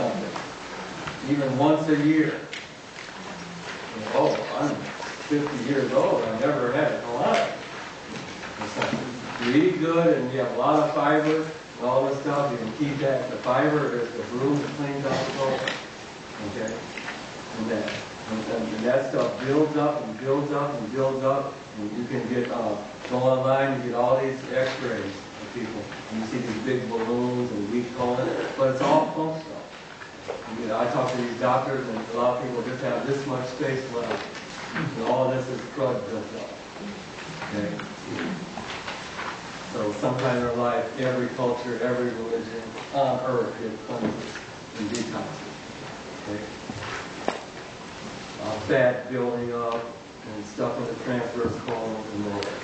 something, even once a year. Oh, I'm 50 years old, I never had a colonic. You eat good and you have a lot of fiber and all this stuff, you can keep that. The fiber is the broom that cleans out the colon. Okay? And that stuff builds up and builds up and builds up. And you can get, go online, you get all these x-rays of people. And you see these big balloons and weak colon, but it's all functional. You know, I talk to these doctors and a lot of people just have this much space left. And all this is crud built up. Okay? So sometime in our life, every culture, every religion on earth gets cleanses and detoxes. Okay? Fat building up and stuff in the transverse colon and all that.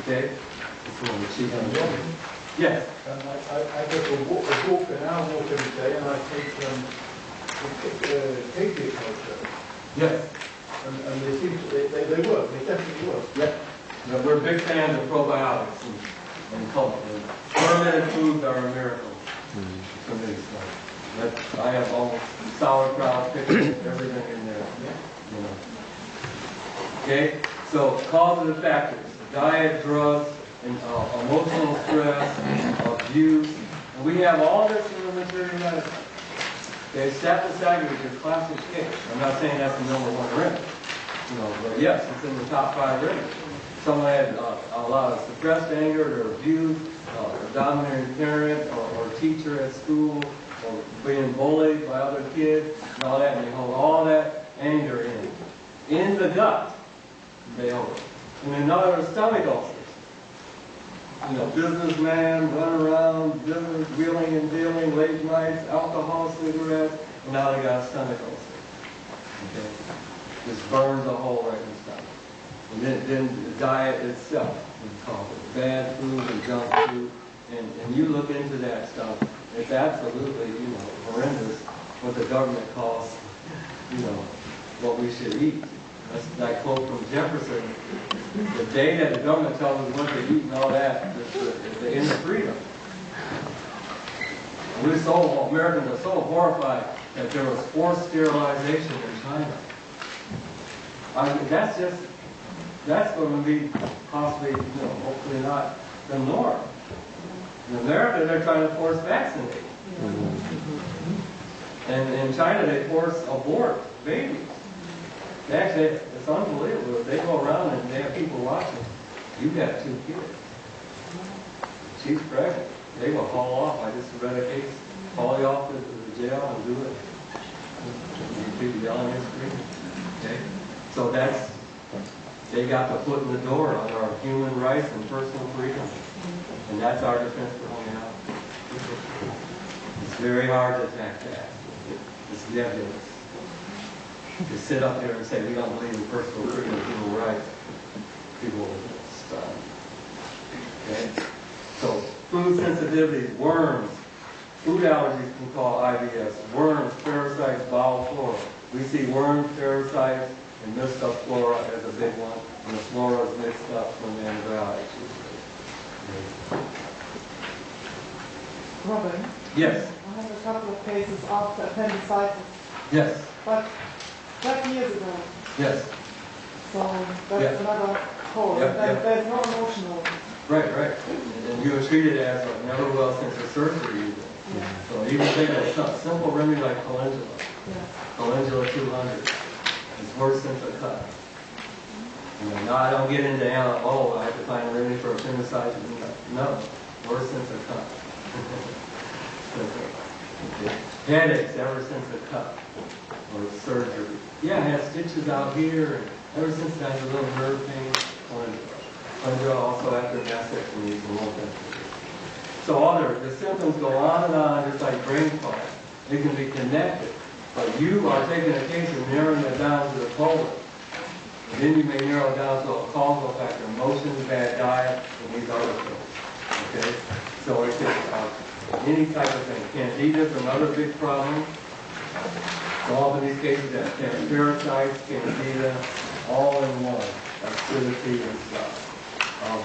Okay? That's one of the chief. Yes? I go to a walk an hour walk every day, and I take pig culture. Yes. And they seem to, they work, they definitely work. Yeah. We're big fans of probiotics and culture. Fermented foods are a miracle for me. So I have almost sauerkraut, pickles, everything in there. You know. Okay? So causative factors: diet, drugs, and emotional stress, abuse. And we have all this in the material medicine. Okay, step aside with your classic case. I'm not saying that's the number one remedy. You know, but yes, it's in the top 5 remedies. Someone had a lot of suppressed anger or abuse, a domineering parent or teacher at school, or being bullied by other kids, and all that, and they hold all that anger in the gut. They hold it. And another stomach ulcers. You know, businessman, run around, business, wheeling and dealing, late nights, alcohol, cigarettes, and now they got a stomach ulcer. Okay? Just burns a hole right in the stomach. And then the diet itself is called bad food and junk food. And you look into that stuff, it's absolutely, you know, horrendous what the government calls, you know, what we should eat. That's that quote from Jefferson. The day that the government tells us what to eat and all that is the end of freedom. Americans are so horrified that there was forced sterilization in China. I mean, that's going to be possibly, you know, hopefully not the norm. In America, they're trying to force vaccinate. And in China, they force abort babies. Actually, it's unbelievable. They go around and they have people watching. You got 2 kids. She's pregnant. They will haul off. I just read a case. Haul you off to the jail and do it. People yelling and screaming. Okay? So they got the foot in the door on our human rights and personal freedom. And that's our defense for home health. It's very hard to attack that. It's nebulous. To sit up there and say we don't believe in personal freedom and human rights, people will stop. Okay? So food sensitivities, worms, food allergies can cause IBS. Worms, parasites, bowel flora. We see worms, parasites, and mixed up flora as a big one, and the flora is mixed up from the antibiotics. Robin? Yes. I have a couple of cases after appendicitis. Yes. But that years ago. Yes. So that's another cause. There's no emotional. Right. And you were treated as never well since the surgery even. Yeah. So even take a simple remedy like calendula. Yeah. Calendula 200. It's worse since a cut. You know, now I don't get into I have to find a remedy for appendicitis. No, worse since a cut. Okay. Headaches ever since a cut or surgery. Yeah, I had stitches out here, and ever since I had a little nerve pain. Calendula also after mastectomies and all that. So the symptoms go on and on, just like brain fog. They can be connected. But you are taking a case and narrowing it down to the colon. And then you may narrow it down to a causal factor, emotions, bad diet, and these other things. Okay? So it's any type of thing. Candida is another big problem. So often these cases have parasites, candida, all in one. Acidity and stuff.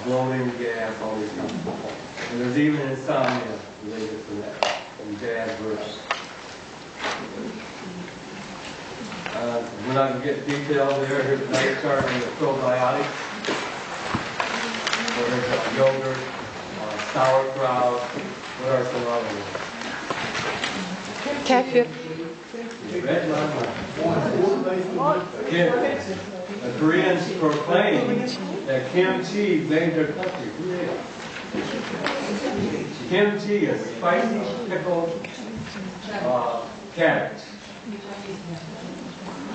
Bloating, gas, all these things. And there's even insomnia related to that. and bad versions. We're not going to get detailed there. Here's a nice chart on the probiotics. So there's yogurt, sauerkraut. What are some other ones? Kefir. You read mine? Again, the Koreans proclaim that kimchi made their country great. Kimchi is spicy pickled cabbage.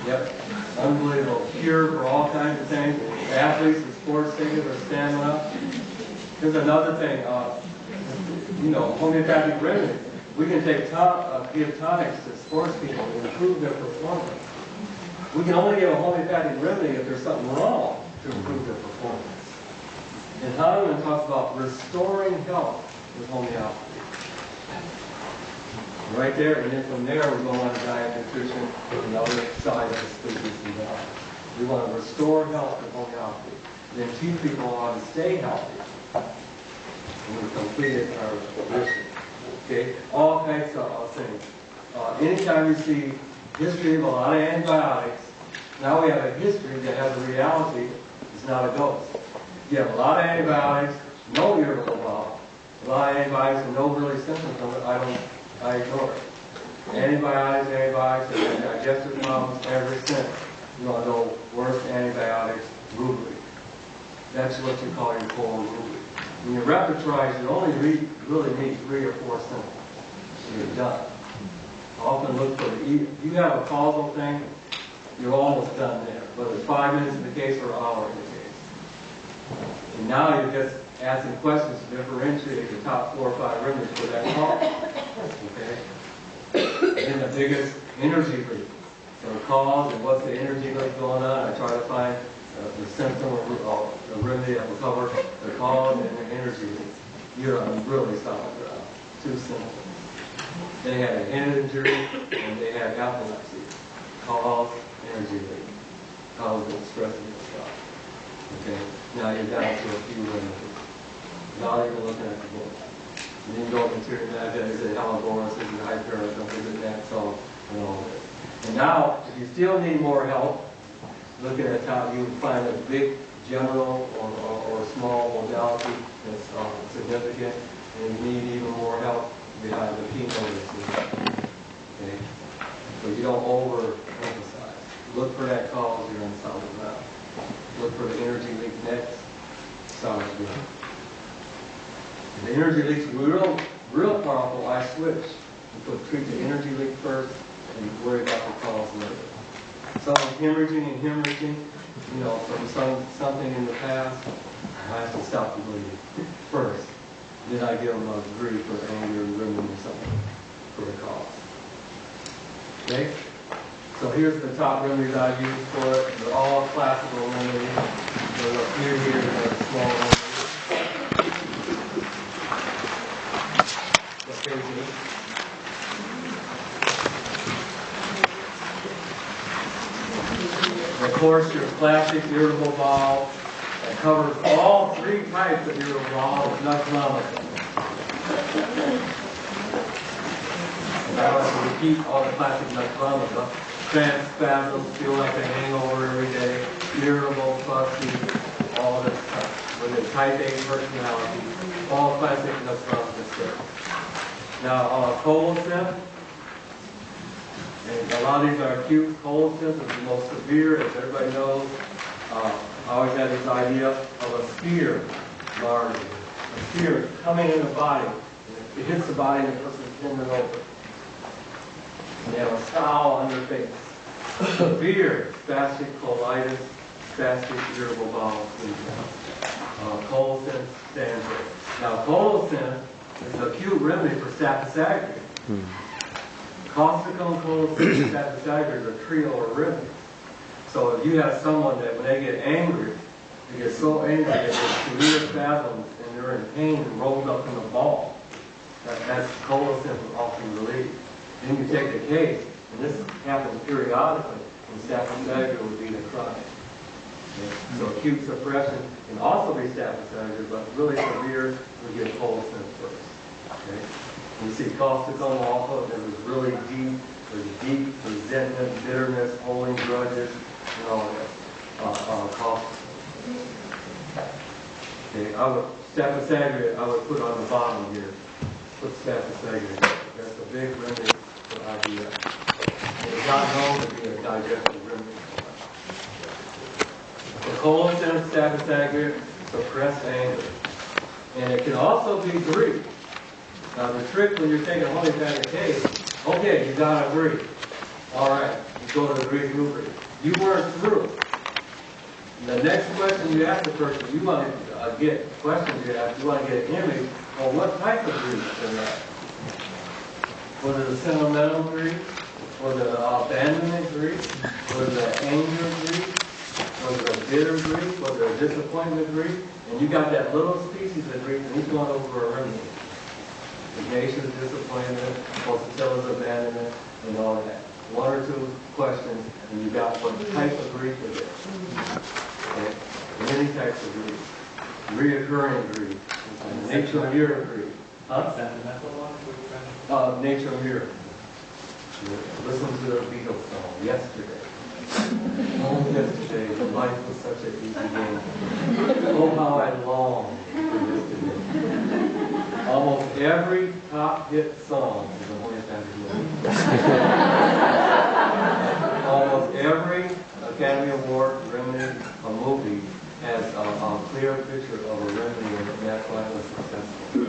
Yep, unbelievable. Cure for all kinds of things. Athletes and sports takers are stamina. Here's another thing. Homeopathic remedy. We can give tonics to sports people to improve their performance. We can only give a homeopathic remedy if there's something wrong to improve their performance. And Hahnemann talks about restoring health with homeopathy. Right there, and then from there we go on to diet, nutrition, and the other side of the species and diet. We want to restore health with homeopathy. Then teach people how to stay healthy. And we've completed our mission. Okay? All kinds of things. Anytime you see history of a lot of antibiotics, now we have a history that has a reality. It's not a ghost. You have a lot of antibiotics, no irritable bowel. A lot of antibiotics and no really symptoms of it. I ignore it. Antibiotics, and digestive problems ever since. You want to know worst antibiotics, rubely. That's what you call your cold rubely. When you repertoire, you only really need 3 or 4 symptoms. You're done. Often look for if you have a causal thing, you're almost done there. Whether it's 5 minutes in the case or an hour in the case. And now you're just asking questions to differentiate the top 4 or 5 remedies for that cause. Okay? And then the biggest energy leak. So the cause and what's the energy leak going on. I try to find the symptom or the remedy that will cover the cause and the energy leak. You're on really solid ground. 2 symptoms. They had a head injury and they had epilepsy. Cause, energy leak. Causing stress in the spot. Okay? Now you're down to a few remedies. Now you're looking at the book. And then you go into your diabetes and Alloboris and hyperthyroidism and that so and all this. And now, if you still need more help, looking at how you find a big general or small modality that's significant, and you need even more help behind the chemo. Okay? So you don't overemphasize. Look for that cause, you're in solid ground. Look for the energy leak next, solid ground. The energy leaks real powerful. I switch. You treat the energy leak first and worry about the cause later. Someone's hemorrhaging, from something in the past, I have to stop the bleeding first. Then I give them a grief or anger and remedy or something for the cause. Okay? So here's the top remedies I use for it. They're all classical remedies. They're up here, they're small remedies. Of course, your classic irritable bowel that covers all 3 types of irritable bowel is nut vomiting. And I like to repeat all the classic nut vomiting. Cramps, spasms, feel like a hangover every day, irritable, fussy, all this stuff. With a type A personality, all classic nut vomiting stuff. Now, cold symptoms. And a lot of these are acute cold symptoms, the most severe, as everybody knows. I always had this idea of a spear large. A spear coming in the body. It hits the body and the person's bending over. And they have a scowl on their face. Severe spastic colitis, spastic irritable bowel syndrome. Cold symptoms stands there. Now, cold symptoms is an acute remedy for staphysagria. Causticum, cold symptoms, staphysagria is a trio of remedies. So if you have someone that when they get angry, they get so angry that they get severe spasms and they're in pain and rolled up in a ball, that's cold symptoms often relieved. Then you take the case, and this happens periodically, and staphysagria would be the chronic. Okay? So acute suppression can also be staphysagria, but really severe would get cold symptoms first. Okay? You see causticum also, there was really deep, there's deep resentment, bitterness, holding grudges, and all that. Causticum. Okay, Staphylococcus aureus, I would put on the bottom here. Put Staphylococcus aureus. That's a big remedy for IBS. It's not known to be a digestive remedy. The colocin, Staphylococcus aureus, suppressed anger. And it can also be grief. Now the trick when you're taking a homeopathic case, okay, you got to grief. All right, you go to the grief group. You weren't through. The next question you ask the person, you want to get questions you ask, you want to get an image of what type of grief they're at. Was it a sentimental grief? Was it an abandonment grief? Was it an anger grief? Was it a bitter grief? Was it a disappointment grief? And you got that little species of grief, and each one over a remedy. Ignacious disappointment, Pulsatilla's abandonment, and all that. One or two questions, and you got what type of grief it is. Okay? Many types of grief. Reoccurring grief. Nature mirror grief. Huh? Sentimental one? Nature mirror. Listen to the Beatles song, Yesterday. Oh, yesterday, life was such an easy game. Oh, how I long for yesterday. Almost every top hit song is a homeopathic movie. Almost every Academy Award remedy, a movie, has a clear picture of a remedy, and that's why it was successful.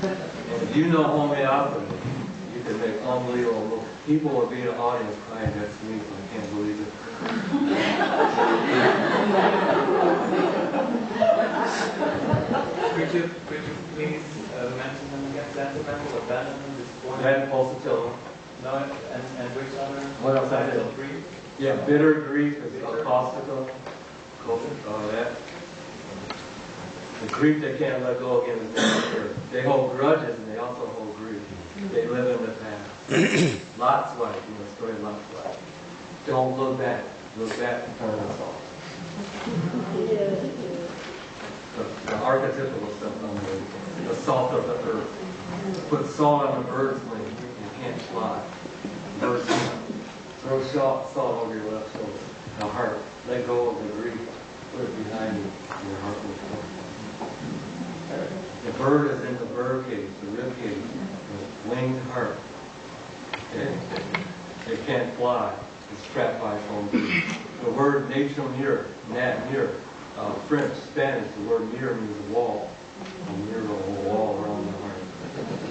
And if you know homeopathy, you can make unbelievable. People will be in the audience crying next to me, so I can't believe it. Could you please mention them again? Sentimental, abandonment, disappointment? And Pulsatilla. No, and which other? What else I did? Grief? Yeah, bitter grief is causticum. That. The grief they can't let go again is bitter. They hold grudges and they also hold grief. They live in the past. Lot's wife, you know, story of Lot's wife. Don't look back. Look back and turn us off. The archetypical stuff on the salt of the earth. Put salt on the bird's wing. You can't fly. Bird's wing. Throw salt over your left shoulder. The heart. Let go of the grief. Put it behind you. Your heart will come. The bird is in the bird cage, the rib cage, the winged heart. Okay? It can't fly. It's trapped by its own grief. The word nature mirror, mirror, French, Spanish, the word mirror means a wall. A mirror, a wall around the heart.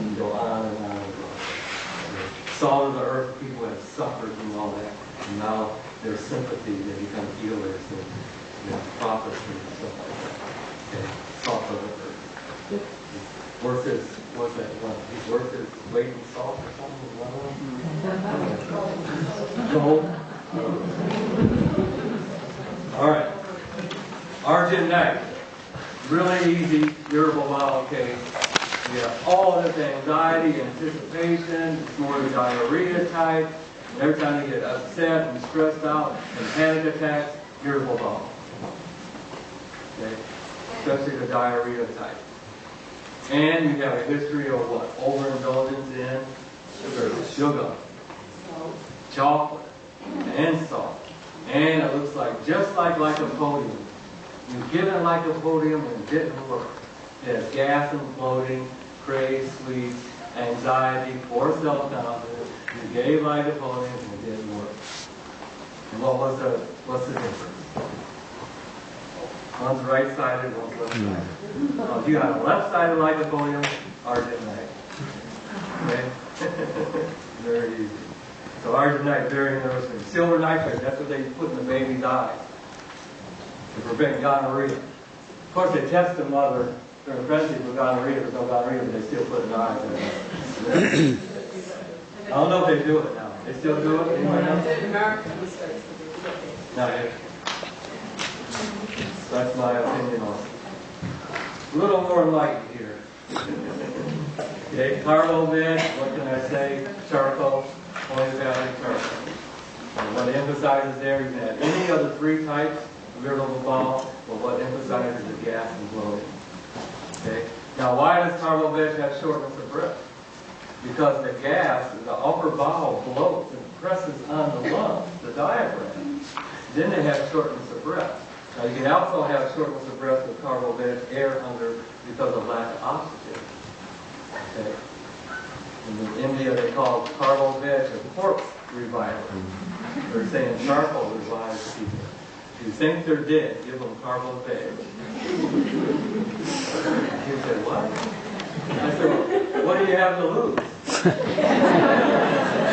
You go on and on and on. Salt of the earth, people have suffered and all that. And now their sympathy, they become healers and prophets and stuff like that. Okay? Salt of the earth. Worth his, what's that one? He's worth his weight in salt or something? Gold? All right. Arginite. Really easy, irritable bowel case. You have all this anxiety, anticipation, it's more the diarrhea type. Every time you get upset and stressed out and panic attacks, irritable bowel. Okay? Especially the diarrhea type. And you have a history of what? Overindulgence in sugar, chocolate, and salt. And it looks like, just like lycopodium. You've given lycopodium and it didn't work. It has gas and bloating, craze, sweets, anxiety, poor self-confidence. You gave lycopodium and it didn't work. And what's the difference? One's right-sided, one's left-sided. Now, if you have a left-sided lycopodium, arginite. Okay? Very easy. So arginite, very interesting. Silver nitrate, that's what they put in the baby's eyes to prevent gonorrhea. Of course, they test the mother during pregnancy for gonorrhea. There's no gonorrhea, but they still put it in the eyes. I don't know if they do it now. They still do it? Anyone else? No, that's my opinion on it. A little more light here. Okay, carbo bed, what can I say? Charcoal, homeopathic charcoal. And what emphasizes there, you can have any of the three types of irritable bowel, but what emphasizes the gas and bloating. Okay, Now, why does carbo veg have shortness of breath? Because the gas in the upper bowel bloats and presses on the lungs, the diaphragm. Then they have shortness of breath. Now, you can also have shortness of breath with carbo veg air under because of lack of oxygen. Okay? In India, they call carbo veg a corpse reviver. They're saying charcoal revives people. If you think they're dead, give them carbo veg. You say, what? I said, well, what do you have to lose?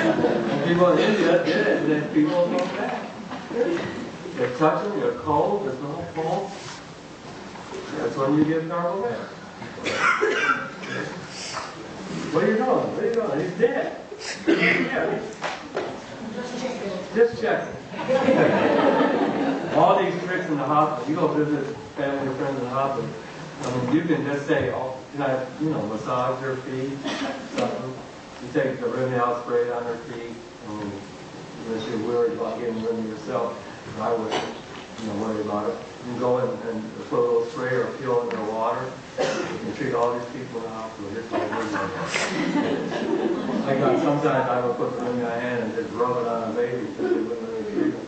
And people in India did it, and then people go back. You're touching, you're cold, there's no pulse. That's when you give carbo veg. What are you doing? What are you doing? He's dead. Yeah. Just checking. All these tricks in the hospital. You go visit family or friends in the hospital. I mean, you can just say, "Oh, can I, massage their feet?" Something. You take the Remedial spray on their feet. Unless you're worried about getting rid of yourself, I wouldn't, worry about it. You can go in and put a little spray or peel in their water. You can treat all these people in the hospital. Just like sometimes I would put them in my hand and just rub it on a baby because they wouldn't really treat them.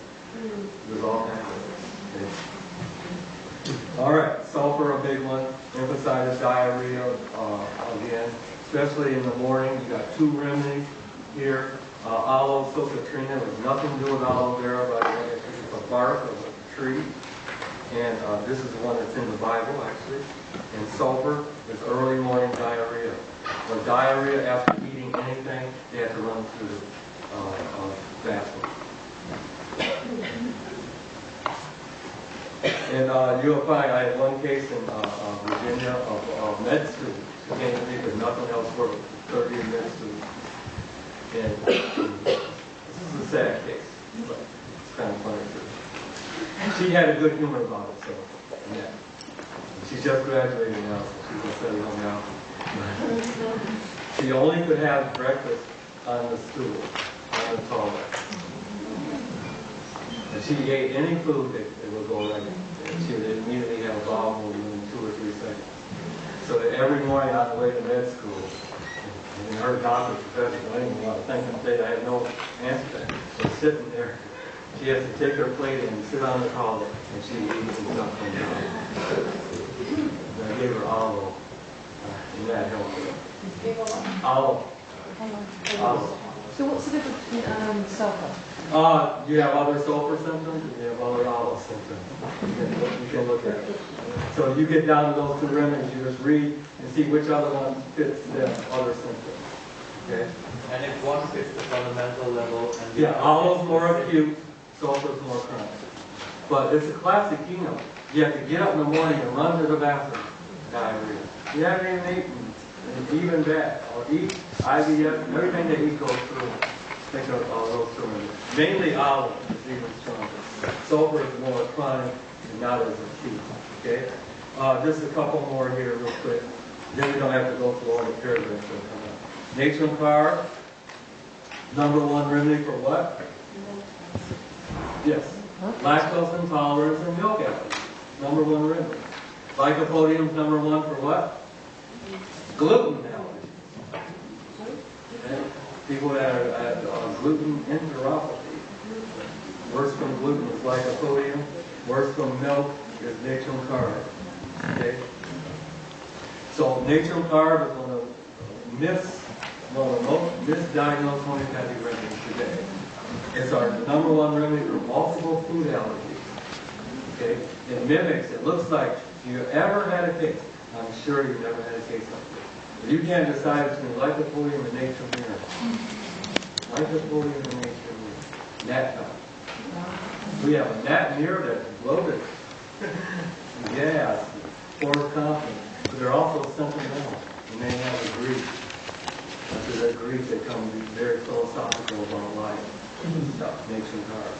There's all kinds of things. Okay. All right, sulfur, a big one. Emphasizes diarrhea again, especially in the morning. You got two remedies here. Aloe sulfatrina has nothing to do with aloe vera, but it's a bark of a tree. And this is the one that's in the Bible, actually. And sulfur is early morning diarrhea. Or diarrhea after eating anything, they have to run through the bathroom. And you'll find, I had one case in Virginia of med students who came to me because nothing else worked, 30 med students. And this is a sad case, but it's kind of funny too. She had a good humor about it, so yeah. She's just graduated now, so she's going to study home now. She only could have breakfast on the stool, on the toilet. If she ate any food, it would go right. She would immediately have a bowel movement in 2 or 3 seconds. So that every morning on the way to med school, and her doctor, professor, I didn't even want to think and say I had no answer to that. So sitting there, she has to take her plate and sit on the toilet, and she eats and stuff comes out. And I gave her olive, and that helped her. Olive. So what's the difference between sulfur? You have other sulfur symptoms, and you have other olive symptoms. You can look at it. So you get down to those 2 remedies, you just read and see which other one fits the other symptoms. Okay? And if one fits the fundamental level and the olive's more acute, sulfur's more chronic. But it's a classic keynote. You have to get up in the morning and run to the bathroom. Diarrhea. You haven't even eaten, and even that, or eat IBS, everything they eat goes through. Think of all those 2 remedies. Mainly olive is even stronger. Sulfur is more chronic and not as acute. Okay? Just a couple more here real quick. Then we don't have to go through all the paragraphs. Natron carb, #1 remedy for what? Yes. Lactose intolerance and milk allergies. #1 remedy. Lycopodium is #1 for what? Gluten allergies. Okay? People that are gluten enteropathy. Worse from gluten is lycopodium. Worse from milk is natron carb. Okay? So natron carb is one of the most misdiagnosed homeopathic remedies today. It's our #1 remedy for multiple food allergies. Okay? It mimics, it looks like if you ever had a case, I'm sure you never had a case like this. But you can't decide between lycopodium and natron mirror. Lycopodium and natron mirror. Gnat top. We have a gnat mirror that's bloated. Gas, forced confidence. But they're also sentimental. And they have a grief. After their grief, they come to be very philosophical about life. Stuff, natron carb.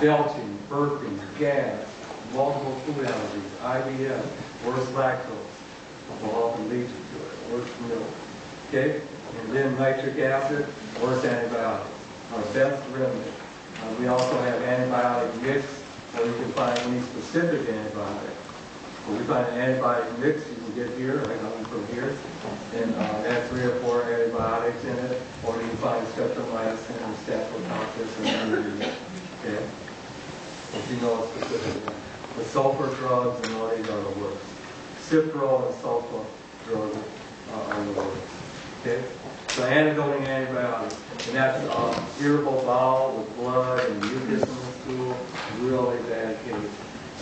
Belching, burping, gas, multiple food allergies, IBS, worse lactose. Will often lead you to it. Worse milk. Okay? And then nitric acid, worse antibiotics. Our best remedy. We also have antibiotic mix, where you can find any specific antibiotic. So we find an antibiotic mix you can get here, I got one from here, and it has 3 or 4 antibiotics in it, or you can find streptomycin and staphylococcus and other, okay? If you know specifically. The sulfur drugs and all these are the worst. Cipro and sulfur drugs are the worst. Okay? So antidoting antibiotics. And that's irritable bowel with blood and mucus in the stool. Really bad case.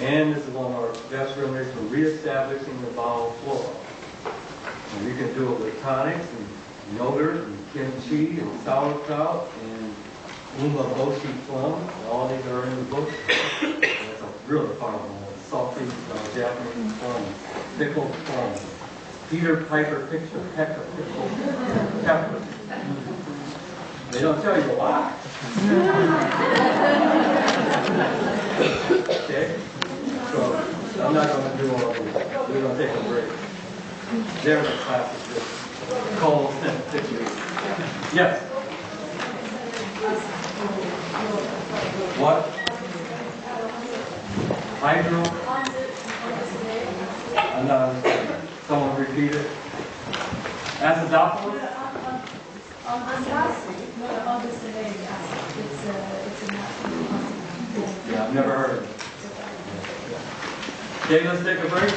And this is one of our best remedies for reestablishing the bowel flora. And you can do it with tonics and yogurt and kimchi and sauerkraut and umeboshi plum. All these are in the book. That's a really powerful one. Salty Japanese plum, pickled plum. Peter Piper picture, pickled pepper. They don't tell you why. Okay? So I'm not going to do all of these. We're going to take a break. There's a classic cold sensitivity. Yes? What? Hydro? I'm not understanding. Someone repeat it. Acidophilus? Yeah, I've never heard of it. Okay, let's take a break.